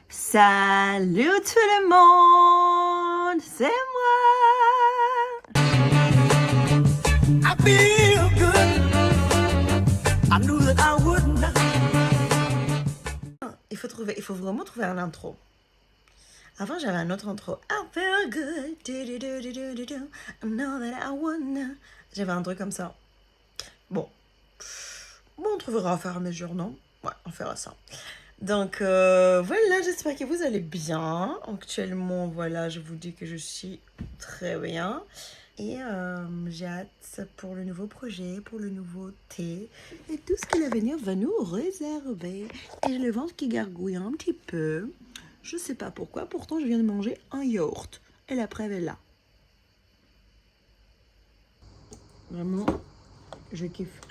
Salut tout le monde, c'est moi. I feel good. I knew that I would not. Il faut vraiment trouver un intro. Avant j'avais un autre intro. I feel good. I know that I wanna. J'avais un truc comme ça. Bon, on trouvera à faire à mesure, non? Ouais, on fera ça. Donc voilà, j'espère que vous allez bien. Actuellement, voilà, je vous dis que je suis très bien. Et j'ai hâte pour le nouveau projet, pour le nouveau thé et tout ce que l'avenir va nous réserver. Et j'ai le ventre qui gargouille un petit peu. Je sais pas pourquoi, pourtant je viens de manger un yaourt. Et la preuve est là. Vraiment, je kiffe.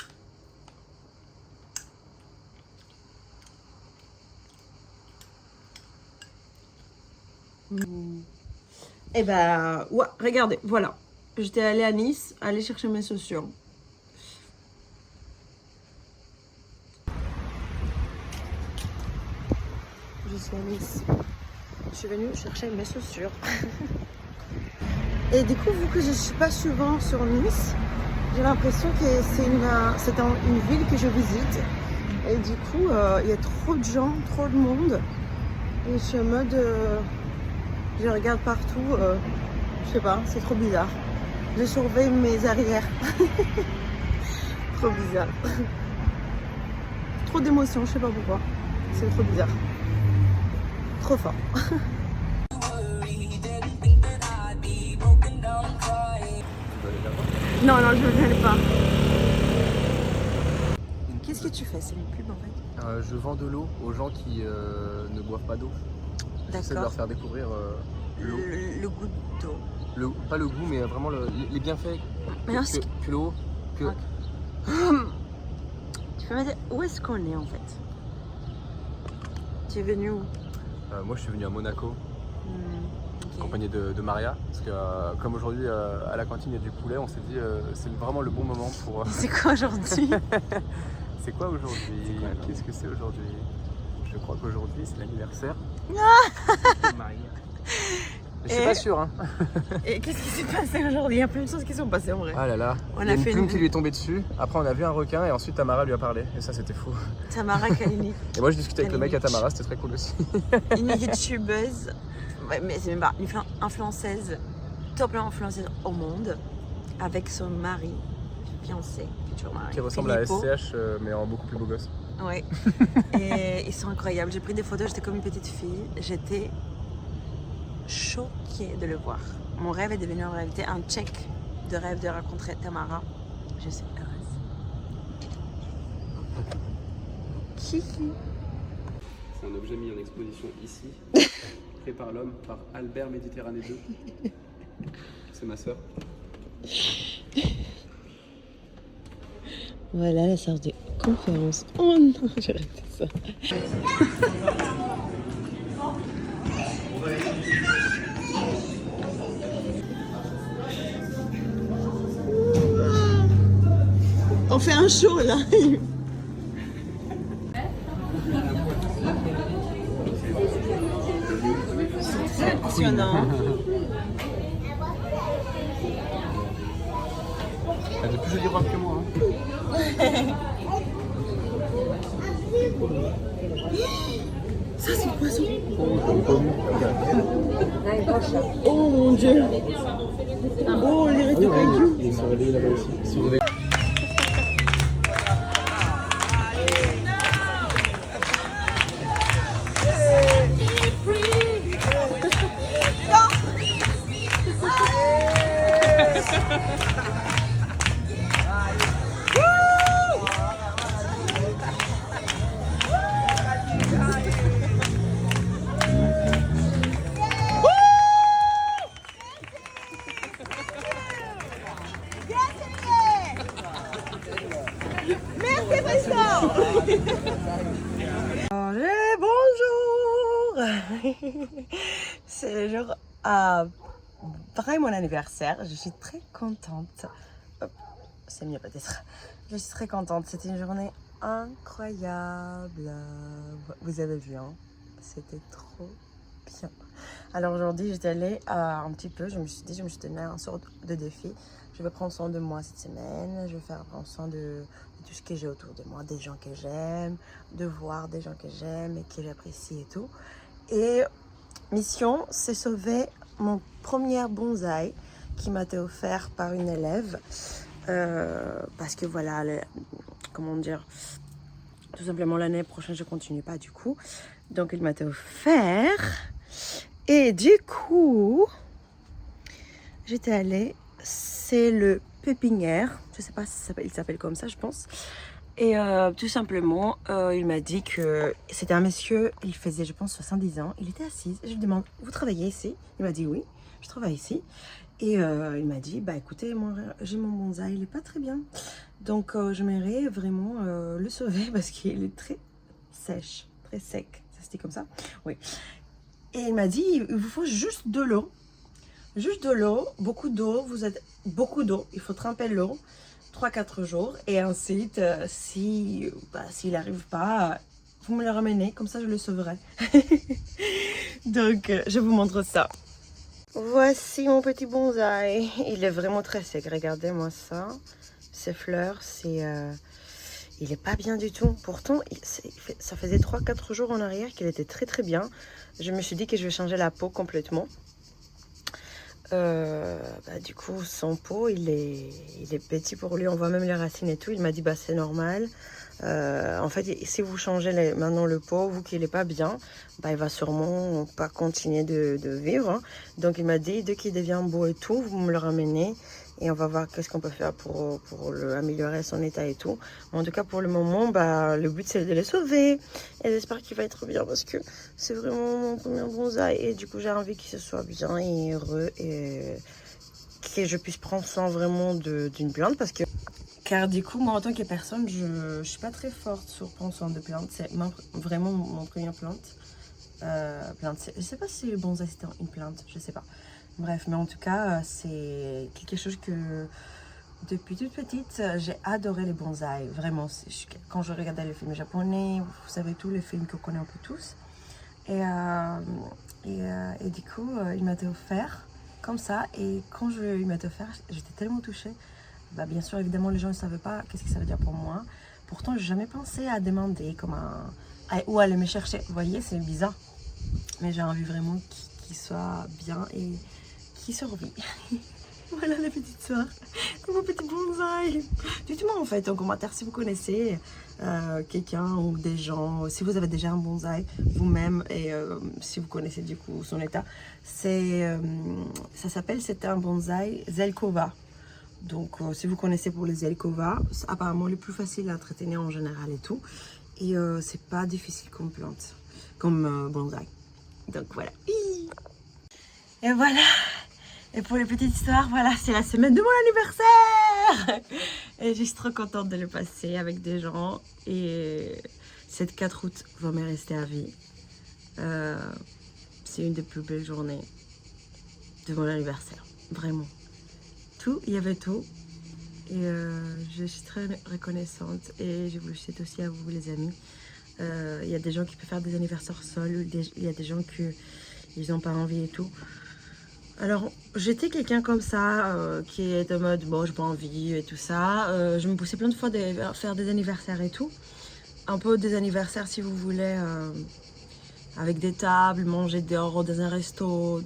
Et bah, ouais, regardez, voilà. J'étais allée à Nice, aller chercher mes chaussures. Je suis à Nice. Je suis venue chercher mes chaussures. Et du coup, vu que je ne suis pas souvent sur Nice, j'ai l'impression que c'est une ville que je visite. Et du coup, il y a trop de gens, trop de monde. Et je suis en mode... je regarde partout. Je sais pas, c'est trop bizarre. Je surveille mes arrières. Trop bizarre. Trop d'émotions, je sais pas pourquoi. C'est trop bizarre. Trop fort. Non, non, je ne veux pas. Qu'est-ce que tu fais? C'est une pub en fait. Je vends de l'eau aux gens qui ne boivent pas d'eau. J'essaie de leur faire découvrir l'eau. Le goût d'eau. Pas le goût, mais vraiment les bienfaits que l'eau. Que... Okay. Tu peux me dire où est-ce qu'on est en fait? Tu es venu où? Moi, je suis venu à Monaco, Okay. accompagné de Maria. Parce que comme aujourd'hui à la cantine il y a du poulet, on s'est dit c'est vraiment le bon moment pour... C'est quoi aujourd'hui? C'est quoi aujourd'hui? Qu'est-ce que c'est aujourd'hui? Je crois qu'aujourd'hui c'est l'anniversaire de Maria. Je suis pas sûr, hein. Et qu'est-ce qui s'est passé aujourd'hui? Il y a plein de choses qui sont passées en vrai. Ah là là, il y a une plume qui lui est tombée dessus. Après on a vu un requin et ensuite Tamara lui a parlé. Et ça c'était fou. Tamara Kalini. Et moi je discutais avec le mec à Tamara, c'était très cool aussi. Une youtubeuse, ouais, mais c'est même pas une influenceuse, top influenceuse au monde, avec son mari, fiancé, futur mari. Qui ressemble à SCH mais en beaucoup plus beau gosse. Ouais. Et ils sont incroyables. J'ai pris des photos, j'étais comme une petite fille. J'étais choquée de le voir. Mon rêve est devenu en réalité un check de rêve de rencontrer Tamara. Je suis heureuse. Kiki. C'est un objet mis en exposition ici, créé par l'homme, par Albert Méditerranée 2. C'est ma sœur. Voilà la séance de conférence. Oh non, j'ai raté ça. On fait un show là. C'est impressionnant. Elle a de plus jolis robes que moi. Hein. Ça c'est le poisson. Oh mon dieu. Oh, on dirait des cailloux. Il est sur l'île là-bas aussi. Bonjour. C'est le jour après mon anniversaire. Je suis très contente. C'est mieux peut-être. Je suis très contente. C'était une journée incroyable. Vous avez vu, hein? C'était trop bien. Alors aujourd'hui, j'étais allée un petit peu, je me suis donné un sort de défi. Je vais prendre soin de moi cette semaine, je vais prendre soin de tout ce que j'ai autour de moi, des gens que j'aime, de voir des gens que j'aime et que j'apprécie et tout. Et mission, c'est sauver mon premier bonsaï qui m'a été offert par une élève. Parce que voilà, comment dire, tout simplement l'année prochaine je continue pas du coup. Donc il m'a été offert. Et du coup, j'étais allée, c'est le pépinière, je sais pas si il s'appelle comme ça je pense. Et tout simplement, il m'a dit que c'était un monsieur, il faisait je pense 70 ans, il était assis. Je lui demande, vous travaillez ici? Il m'a dit oui, je travaille ici. Et il m'a dit, bah écoutez, moi j'ai mon bonsaï, il est pas très bien. Donc j'aimerais vraiment le sauver parce qu'il est très sèche, très sec. Ça se dit comme ça? Oui. Et il m'a dit, il vous faut juste de l'eau. Juste de l'eau, beaucoup d'eau, beaucoup d'eau. Il faut tremper l'eau 3-4 jours. Et ensuite, s'il n'arrive pas, vous me le ramenez, comme ça je le sauverai. Donc, je vous montre ça. Voici mon petit bonsaï. Il est vraiment très sec. Regardez-moi ça. Ces fleurs, il est pas bien du tout. Pourtant, ça faisait 3-4 jours en arrière qu'il était très très bien. Je me suis dit que je vais changer la peau complètement. Du coup, son pot, il est petit pour lui. On voit même les racines et tout. Il m'a dit, bah c'est normal. En fait, si vous changez maintenant le pot, vous qu'il n'est pas bien, bah, il va sûrement pas continuer de vivre. Hein. Donc il m'a dit, dès qu'il devient beau et tout, vous me le ramenez. Et on va voir qu'est-ce qu'on peut faire pour améliorer son état et tout. Mais en tout cas, pour le moment, bah, le but, c'est de le sauver. Et j'espère qu'il va être bien parce que c'est vraiment mon premier bonsaï. Et du coup, j'ai envie qu'il se soit bien et heureux. Et que je puisse prendre soin vraiment d'une plante. Car du coup, moi, en tant que personne, je ne suis pas très forte sur prendre soin de plantes. C'est vraiment mon première plante. Je ne sais pas si le bonsaï, c'était une plante. Je ne sais pas. Bref, mais en tout cas, c'est quelque chose que depuis toute petite, j'ai adoré les bonsaïs. Vraiment, quand je regardais les films japonais, vous savez, tous les films qu'on connaît un peu tous. Et du coup, il m'a été offert comme ça. Et quand il m'a été offert, j'étais tellement touchée. Bah, bien sûr, évidemment, les gens ne savaient pas qu'est-ce que ça veut dire pour moi. Pourtant, je n'ai jamais pensé à demander ou à aller me chercher. Vous voyez, c'est bizarre. Mais j'ai envie vraiment qu'il soit bien et qui survit. Voilà la petite soeur, mon petit bonsaï. Dites-moi en fait en commentaire si vous connaissez quelqu'un ou des gens, si vous avez déjà un bonsaï vous-même et si vous connaissez du coup son état. C'est un bonsaï Zelkova. Donc si vous connaissez pour les Zelkova, c'est apparemment le plus facile à entretenir en général et tout. Et c'est pas difficile comme plante, comme bonsaï. Donc voilà. Et voilà. Et pour les petites histoires, voilà, c'est la semaine de mon anniversaire. Et je suis trop contente de le passer avec des gens. Et cette 4 août va me rester à vie. C'est une des plus belles journées de mon anniversaire. Vraiment. Il y avait tout. Et je suis très reconnaissante. Et je vous le souhaite aussi à vous, les amis. Il y a des gens qui peuvent faire des anniversaires seuls. Il y a des gens qui n'ont pas envie et tout. Alors, j'étais quelqu'un comme ça, qui est en mode, bon, j'ai pas envie et tout ça. Je me poussais plein de fois à faire des anniversaires et tout. Un peu des anniversaires, si vous voulez, avec des tables, manger dehors dans un resto,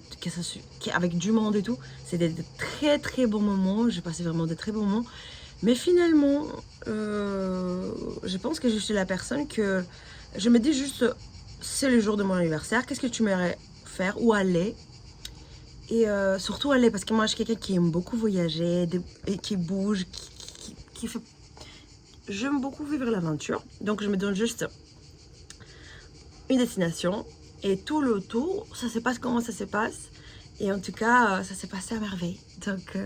avec du monde et tout. C'est des très très bons moments. J'ai passé vraiment de très bons moments. Mais finalement, je pense que je suis la personne que je me dis juste, c'est le jour de mon anniversaire, qu'est-ce que tu m'aimerais faire ou aller? Et surtout aller, parce que moi je suis quelqu'un qui aime beaucoup voyager, et qui bouge, qui fait... J'aime beaucoup vivre l'aventure, donc je me donne juste une destination et tout le tour, ça se passe comment ça se passe. Et en tout cas, ça s'est passé à merveille. Donc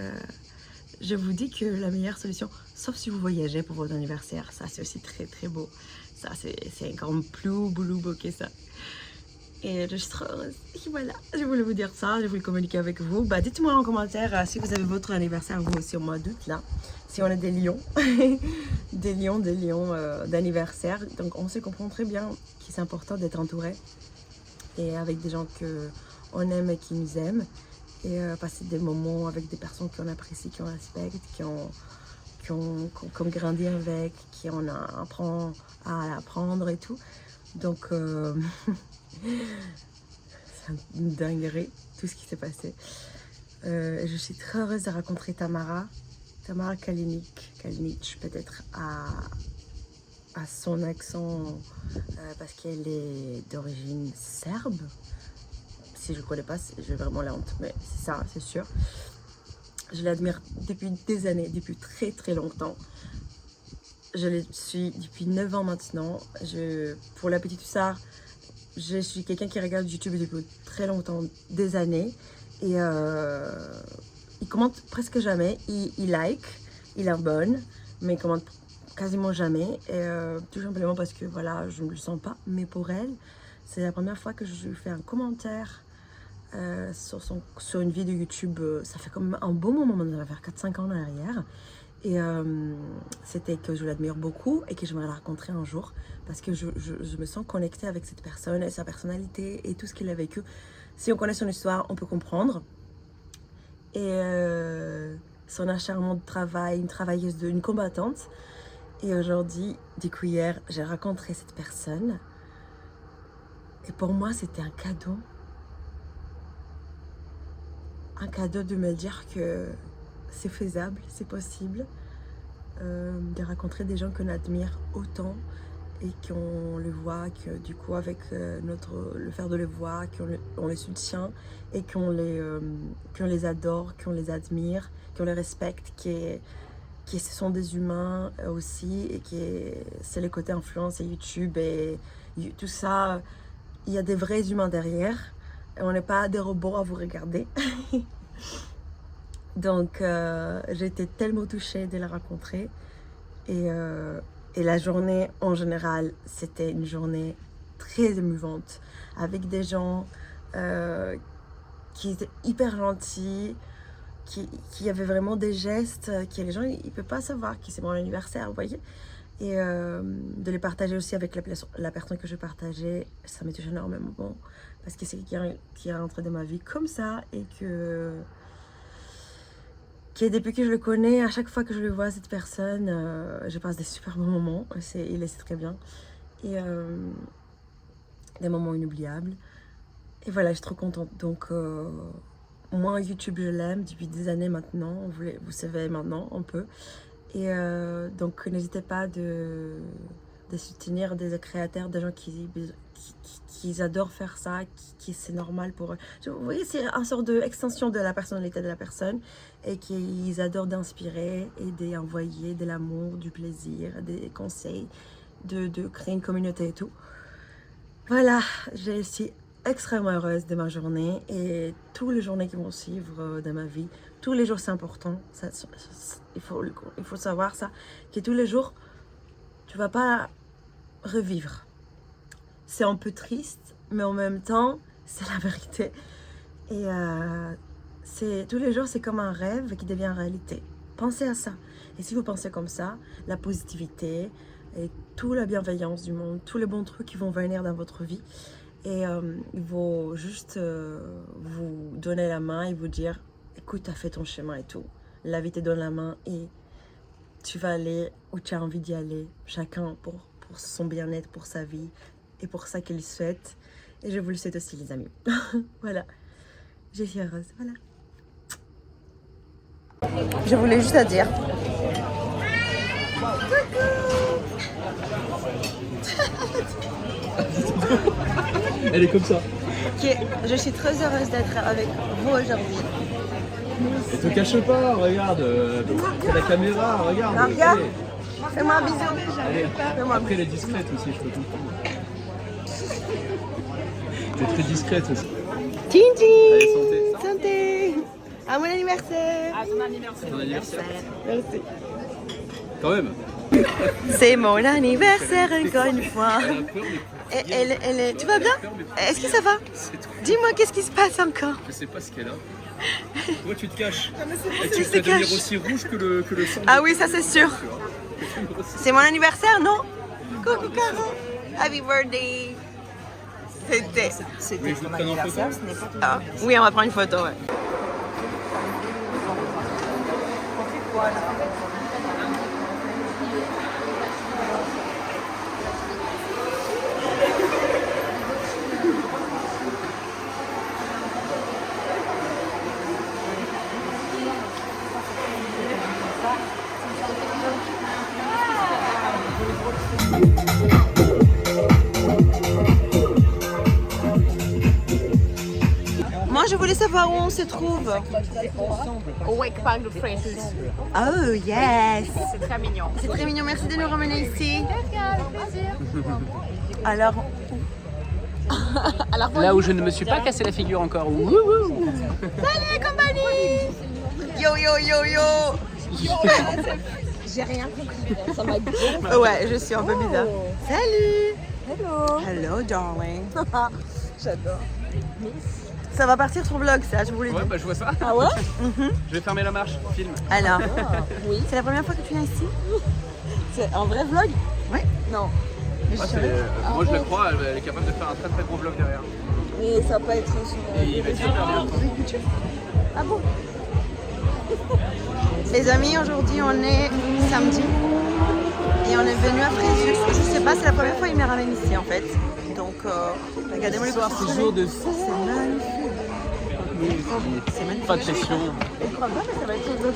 je vous dis que la meilleure solution, sauf si vous voyagez pour votre anniversaire, ça c'est aussi très très beau. Ça c'est encore plus beau que ça. Et je suis trop heureuse. Et voilà, je voulais vous dire ça, je voulais communiquer avec vous. Bah, dites-moi en commentaire si vous avez votre anniversaire, vous aussi au mois d'août, là. Si on est des lions, des lions d'anniversaire. Donc on se comprend très bien que c'est important d'être entouré et avec des gens qu'on aime et qui nous aiment. Et passer des moments avec des personnes qu'on apprécie, qu'on respecte, qu'on grandit avec, qui on apprend à apprendre et tout. Donc, c'est une dinguerie, tout ce qui s'est passé. Je suis très heureuse de rencontrer Tamara Kalinic, peut-être à son accent, parce qu'elle est d'origine serbe. Si je ne connais pas, j'ai vraiment la honte, mais c'est ça, c'est sûr. Je l'admire depuis des années, depuis très très longtemps. Je le suis depuis 9 ans maintenant. Pour la petite hussard, je suis quelqu'un qui regarde YouTube depuis très longtemps, des années. Et il commente presque jamais. Il like, il abonne, mais il commente quasiment jamais. Et tout simplement parce que voilà, je ne le sens pas. Mais pour elle, c'est la première fois que je lui fais un commentaire sur une vidéo YouTube. Ça fait quand même un bon moment, ça va faire 4-5 ans en arrière. Et c'était que je l'admire beaucoup et que j'aimerais la rencontrer un jour parce que je me sens connectée avec cette personne et sa personnalité et tout ce qu'il a vécu. Si on connaît son histoire, on peut comprendre. Et son acharnement de travail, une travailleuse, une combattante. Et aujourd'hui, du coup hier, j'ai rencontré cette personne. Et pour moi, c'était un cadeau. Un cadeau de me dire que c'est faisable, c'est possible de rencontrer des gens qu'on admire autant et qu'on le voit, que du coup avec le faire de les voir, qu'on les soutient et qu'on les adore, qu'on les admire, qu'on les respecte, que ce sont des humains aussi et que c'est le côté influence et YouTube et tout ça, il y a des vrais humains derrière. On n'est pas des robots à vous regarder. Donc j'ai été tellement touchée de la rencontrer et la journée en général c'était une journée très émouvante avec des gens qui étaient hyper gentils, qui avaient vraiment des gestes que les gens ils ne peuvent pas savoir que c'est mon anniversaire, vous voyez. Et de les partager aussi avec la personne que je partageais, ça m'a touché énormément parce que c'est quelqu'un qui est rentré dans ma vie comme ça et que depuis que je le connais, à chaque fois que je le vois, cette personne, je passe des super bons moments, il le sait très bien, et des moments inoubliables. Et voilà, je suis trop contente. Donc moi YouTube je l'aime depuis des années maintenant, vous savez maintenant un peu. Et donc n'hésitez pas de soutenir des créateurs, des gens qui adorent faire ça, qui c'est normal pour eux. Vous voyez, c'est une sorte d'extension de la personnalité de la personne et qu'ils adorent d'inspirer et d'envoyer de l'amour, du plaisir, des conseils, de créer une communauté et tout. Voilà, je suis extrêmement heureuse de ma journée et tous les journées qui vont suivre de ma vie. Tous les jours c'est important, il faut savoir ça, que tous les jours tu vas pas revivre. C'est un peu triste, mais en même temps c'est la vérité. Et tous les jours c'est comme un rêve qui devient réalité. Pensez à ça. Et si vous pensez comme ça, la positivité et toute la bienveillance du monde, tous les bons trucs qui vont venir dans votre vie, et il faut juste vous donner la main et vous dire écoute, tu as fait ton chemin et tout. La vie te donne la main et tu vas aller où tu as envie d'y aller. Chacun pour son bien-être, pour sa vie et pour ça qu'il souhaite. Et je vous le souhaite aussi, les amis. Voilà. Je suis heureuse. Voilà. Je voulais juste à dire. Elle est comme ça. Ok, je suis très heureuse d'être avec vous aujourd'hui. Et te cache pas, regarde, c'est la caméra, regarde. Non, regarde, Allez. fais-moi un bisou. Allez. Fais-moi un Après elle est discrète aussi, je peux comprendre. T'es très discrète aussi. Tintin. Allez, santé. Santé. À mon anniversaire. À ton anniversaire. Ton anniversaire. Merci. Quand même. C'est mon anniversaire encore une fois. Elle a peur, mais Tu vas bien? Est-ce que ça va? Dis-moi qu'est-ce qui se passe encore? je sais pas ce qu'elle a. Toi tu te caches. Et tu tu te ferais devenir caches. aussi rouge que le sang. Ah oui, ça c'est sûr. Tu vois. C'est mon anniversaire, non? Coucou Caro. Happy birthday. C'était ton anniversaire, ce n'est pas ton Ah, oui, on va prendre une photo, ouais. Moi, je voulais savoir où on se trouve. Au Wake Park de Francis. Oh, yes! C'est très mignon. C'est très mignon, merci de nous ramener ici. Plaisir. Alors, Là où je ne me suis pas cassé la figure encore. Wouhou. salut compagnie! Yo, yo, yo, yo! J'ai rien compris. Ça m'a dit. Ouais, je suis un peu bizarre. Salut! Hello. Hello, darling. J'adore. Ça va partir sur vlog, ça, je voulais Ouais, dire. bah je vois ça. Ah ouais? Je vais fermer la marche. Film. Alors, Oui. c'est la première fois que tu viens ici? C'est un vrai vlog? Ouais. Non. Ah, moi je la crois, elle est capable de faire un très très gros vlog derrière. Mais ça va pas être sur. Et il va être super bien. Ah bon? Les amis, aujourd'hui on est samedi et on est venu à Fréjus. Je sais pas, c'est la première fois qu'il me ramène ici en fait. Donc, regardez-moi le soir, C'est jour de C'est magnifique. C'est magnifique. pas de pression. Je crois pas, mais ça va être sur le.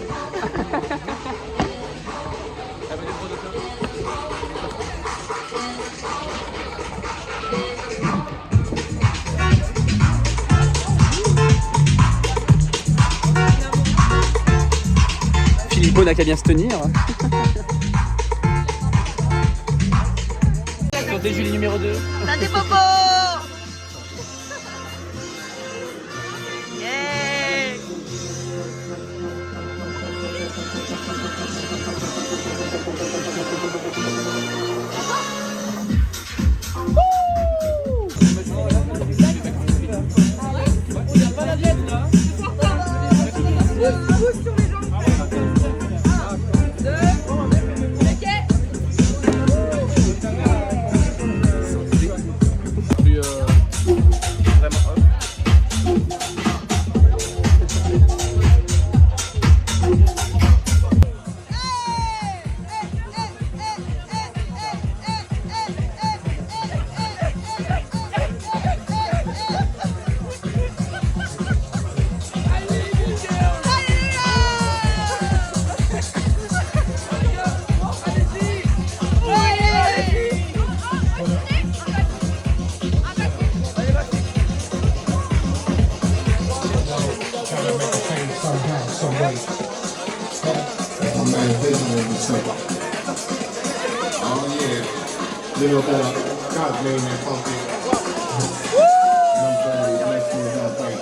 Philippot n'a qu'à bien se tenir. Sur des Jules numéro 2. T'as des popos. Yeah. Plus vraiment hop. Somehow, some way. My man Vision was simple. Oh yeah. Little God made me funky. Nobody makes me not right.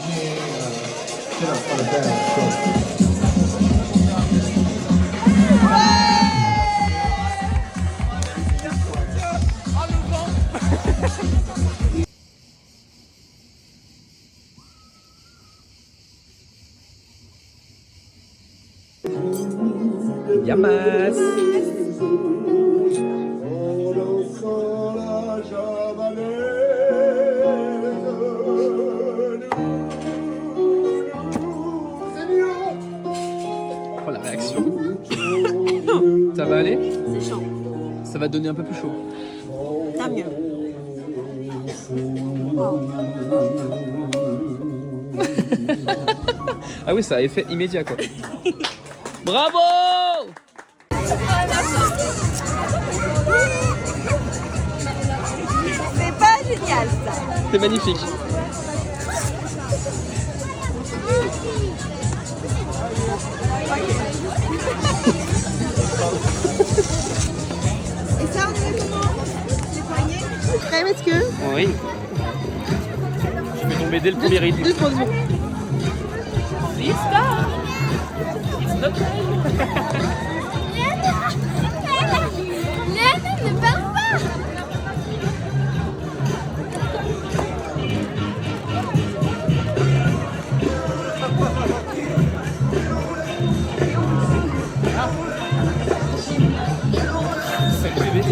Yeah. Get up for the band. Yamas. Oh la réaction. Ça va aller? C'est chaud. Ça va donner un peu plus chaud. Tant mieux. Ah oui, ça a effet immédiat quoi. Bravo! C'est pas génial ça. C'est magnifique. Et ça, on est comment? Les poignets? Très monsieur. Oui. Je vais tomber dès le premier rythme. Léana ne parle pas. bébé.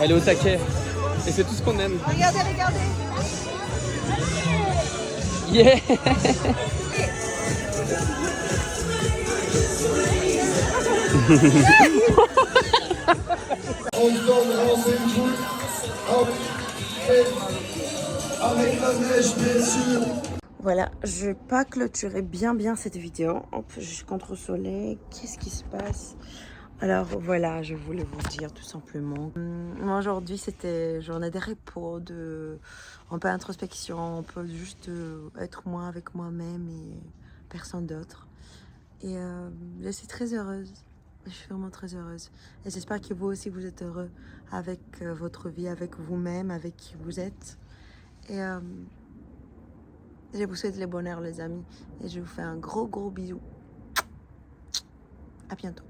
Elle est au taquet. Et c'est tout ce qu'on aime. Regardez, regardez. Yeah. Voilà, je vais pas clôturer bien cette vidéo. Hop, je suis contre le soleil. Qu'est-ce qui se passe? Alors voilà, je voulais vous dire tout simplement. Aujourd'hui, c'était journée de repos, un peu introspection, un peu juste être moi avec moi-même et personne d'autre. Et je suis très heureuse. Je suis vraiment très heureuse. Et j'espère que vous aussi, vous êtes heureux avec votre vie, avec vous-même, avec qui vous êtes. Et je vous souhaite le bonheur, les amis. Et je vous fais un gros bisou. À bientôt.